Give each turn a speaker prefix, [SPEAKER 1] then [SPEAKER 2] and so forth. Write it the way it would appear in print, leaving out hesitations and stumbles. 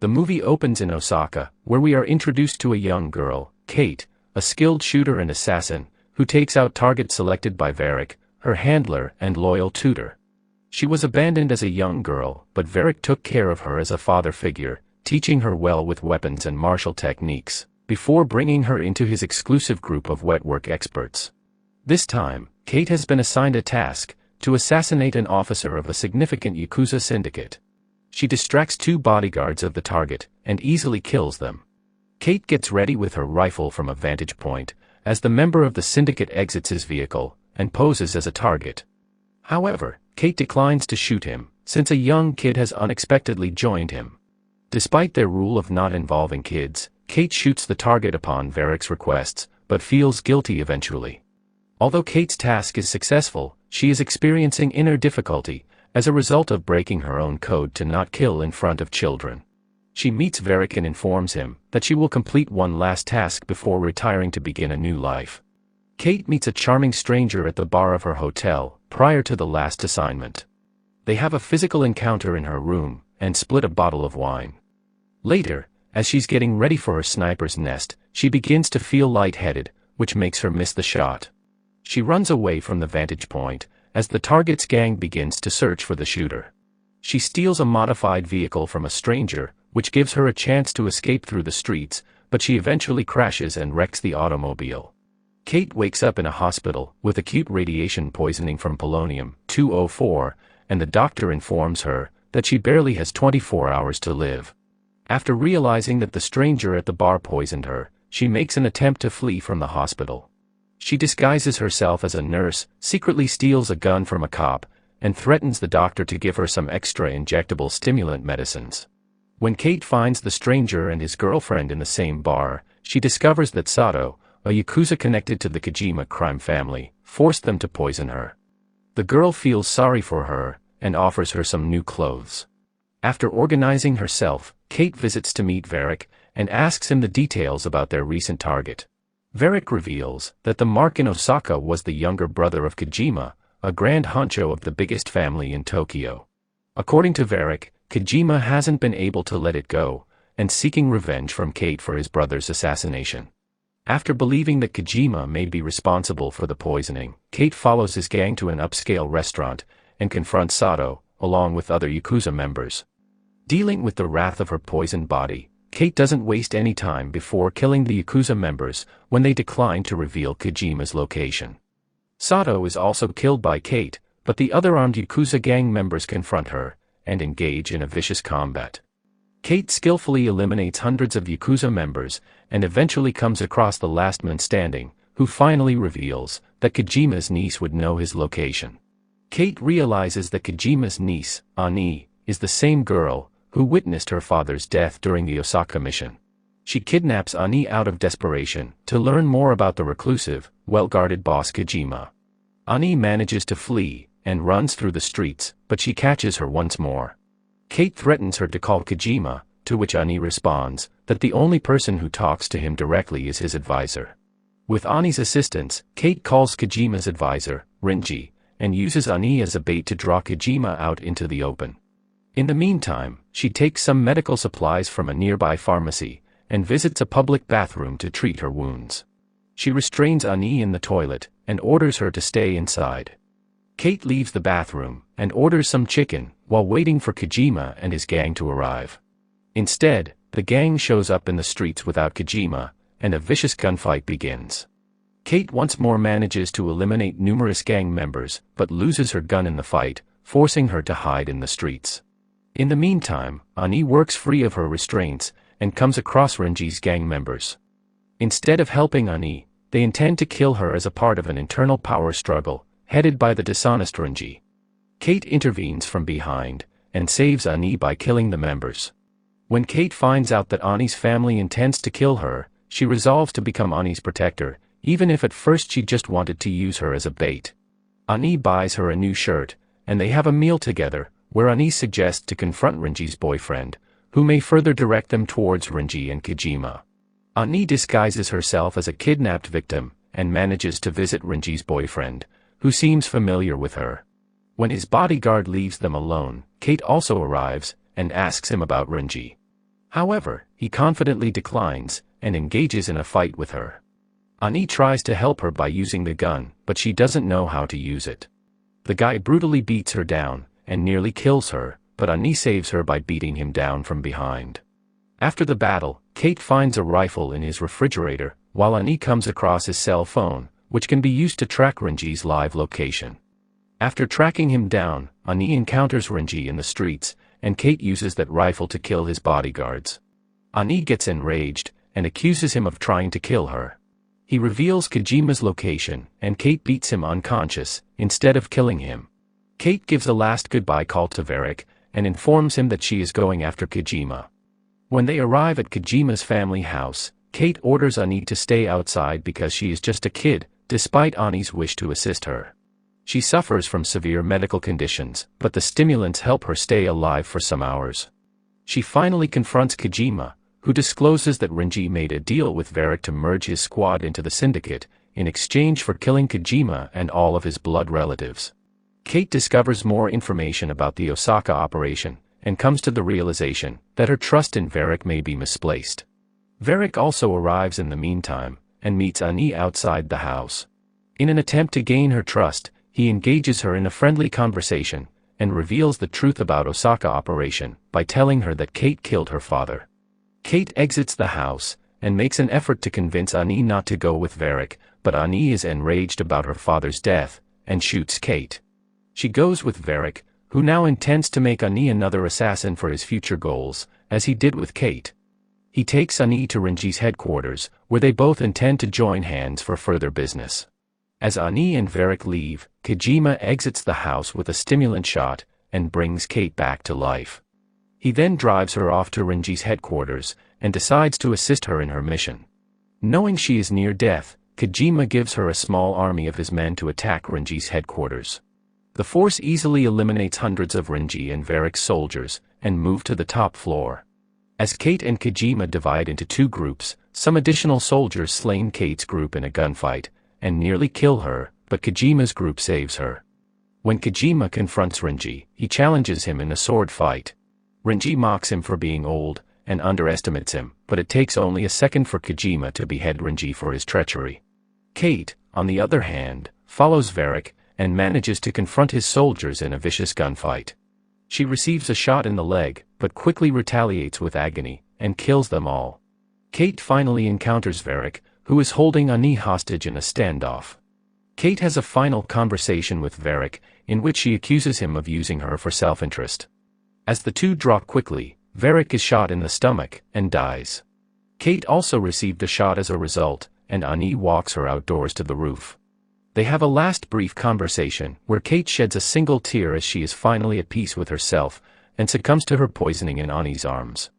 [SPEAKER 1] The movie opens in Osaka, where we are introduced to a young girl, Kate, a skilled shooter and assassin, who takes out targets selected by Varric, her handler and loyal tutor. She was abandoned as a young girl, but Varric took care of her as a father figure, teaching her well with weapons and martial techniques, before bringing her into his exclusive group of wetwork experts. This time, Kate has been assigned a task, to assassinate an officer of a significant Yakuza syndicate. She distracts 2 bodyguards of the target, and easily kills them. Kate gets ready with her rifle from a vantage point, as the member of the syndicate exits his vehicle, and poses as a target. However, Kate declines to shoot him, since a young kid has unexpectedly joined him. Despite their rule of not involving kids, Kate shoots the target upon Varric's requests, but feels guilty eventually. Although Kate's task is successful, she is experiencing inner difficulty, as a result of breaking her own code to not kill in front of children. She meets Varric and informs him that she will complete one last task before retiring to begin a new life. Kate meets a charming stranger at the bar of her hotel, prior to the last assignment. They have a physical encounter in her room, and split a bottle of wine. Later, as she's getting ready for her sniper's nest, she begins to feel lightheaded, which makes her miss the shot. She runs away from the vantage point, as the target's gang begins to search for the shooter. She steals a modified vehicle from a stranger, which gives her a chance to escape through the streets, but she eventually crashes and wrecks the automobile. Kate wakes up in a hospital, with acute radiation poisoning from polonium-204, and the doctor informs her that she barely has 24 hours to live. After realizing that the stranger at the bar poisoned her, she makes an attempt to flee from the hospital. She disguises herself as a nurse, secretly steals a gun from a cop, and threatens the doctor to give her some extra injectable stimulant medicines. When Kate finds the stranger and his girlfriend in the same bar, she discovers that Sato, a Yakuza connected to the Kojima crime family, forced them to poison her. The girl feels sorry for her, and offers her some new clothes. After organizing herself, Kate visits to meet Varric, and asks him the details about their recent target. Varric reveals that the mark in Osaka was the younger brother of Kojima, a grand honcho of the biggest family in Tokyo. According to Varric, Kojima hasn't been able to let it go, and seeking revenge from Kate for his brother's assassination. After believing that Kojima may be responsible for the poisoning, Kate follows his gang to an upscale restaurant, and confronts Sato, along with other Yakuza members. Dealing with the wrath of her poisoned body, Kate doesn't waste any time before killing the Yakuza members, when they decline to reveal Kojima's location. Sato is also killed by Kate, but the other armed Yakuza gang members confront her, and engage in a vicious combat. Kate skillfully eliminates hundreds of Yakuza members, and eventually comes across the last man standing, who finally reveals that Kojima's niece would know his location. Kate realizes that Kojima's niece, Ani, is the same girl who witnessed her father's death during the Osaka mission. She kidnaps Ani out of desperation to learn more about the reclusive, well-guarded boss Kojima. Ani manages to flee and runs through the streets, but she catches her once more. Kate threatens her to call Kojima, to which Ani responds that the only person who talks to him directly is his advisor. With Ani's assistance, Kate calls Kojima's advisor, Renji, and uses Ani as a bait to draw Kojima out into the open. In the meantime, she takes some medical supplies from a nearby pharmacy, and visits a public bathroom to treat her wounds. She restrains Ani in the toilet, and orders her to stay inside. Kate leaves the bathroom, and orders some chicken, while waiting for Kojima and his gang to arrive. Instead, the gang shows up in the streets without Kojima, and a vicious gunfight begins. Kate once more manages to eliminate numerous gang members, but loses her gun in the fight, forcing her to hide in the streets. In the meantime, Ani works free of her restraints, and comes across Renji's gang members. Instead of helping Ani, they intend to kill her as a part of an internal power struggle, headed by the dishonest Renji. Kate intervenes from behind, and saves Ani by killing the members. When Kate finds out that Ani's family intends to kill her, she resolves to become Ani's protector, even if at first she just wanted to use her as a bait. Ani buys her a new shirt, and they have a meal together, where Ani suggests to confront Renji's boyfriend, who may further direct them towards Renji and Kojima. Ani disguises herself as a kidnapped victim, and manages to visit Renji's boyfriend, who seems familiar with her. When his bodyguard leaves them alone, Kate also arrives, and asks him about Renji. However, he confidently declines, and engages in a fight with her. Ani tries to help her by using the gun, but she doesn't know how to use it. The guy brutally beats her down, and nearly kills her, but Ani saves her by beating him down from behind. After the battle, Kate finds a rifle in his refrigerator, while Ani comes across his cell phone, which can be used to track Renji's live location. After tracking him down, Ani encounters Renji in the streets, and Kate uses that rifle to kill his bodyguards. Ani gets enraged, and accuses him of trying to kill her. He reveals Kojima's location, and Kate beats him unconscious, instead of killing him. Kate gives a last goodbye call to Varric, and informs him that she is going after Kojima. When they arrive at Kojima's family house, Kate orders Ani to stay outside because she is just a kid, despite Ani's wish to assist her. She suffers from severe medical conditions, but the stimulants help her stay alive for some hours. She finally confronts Kojima, who discloses that Renji made a deal with Varric to merge his squad into the syndicate, in exchange for killing Kojima and all of his blood relatives. Kate discovers more information about the Osaka operation, and comes to the realization that her trust in Varric may be misplaced. Varric also arrives in the meantime, and meets Ani outside the house. In an attempt to gain her trust, he engages her in a friendly conversation, and reveals the truth about Osaka operation, by telling her that Kate killed her father. Kate exits the house, and makes an effort to convince Ani not to go with Varric, but Ani is enraged about her father's death, and shoots Kate. She goes with Varric, who now intends to make Ani another assassin for his future goals, as he did with Kate. He takes Ani to Renji's headquarters, where they both intend to join hands for further business. As Ani and Varric leave, Kojima exits the house with a stimulant shot, and brings Kate back to life. He then drives her off to Renji's headquarters, and decides to assist her in her mission. Knowing she is near death, Kojima gives her a small army of his men to attack Renji's headquarters. The force easily eliminates hundreds of Renji and Varric's soldiers, and move to the top floor. As Kate and Kojima divide into two groups, some additional soldiers slay Kate's group in a gunfight, and nearly kill her, but Kojima's group saves her. When Kojima confronts Renji, he challenges him in a sword fight. Renji mocks him for being old, and underestimates him, but it takes only a second for Kojima to behead Renji for his treachery. Kate, on the other hand, follows Varric, and manages to confront his soldiers in a vicious gunfight. She receives a shot in the leg, but quickly retaliates with agony, and kills them all. Kate finally encounters Varric, who is holding Ani hostage in a standoff. Kate has a final conversation with Varric, in which she accuses him of using her for self-interest. As the two drop quickly, Varric is shot in the stomach, and dies. Kate also received a shot as a result, and Ani walks her outdoors to the roof. They have a last brief conversation, where Kate sheds a single tear as she is finally at peace with herself, and succumbs to her poisoning in Ani's arms.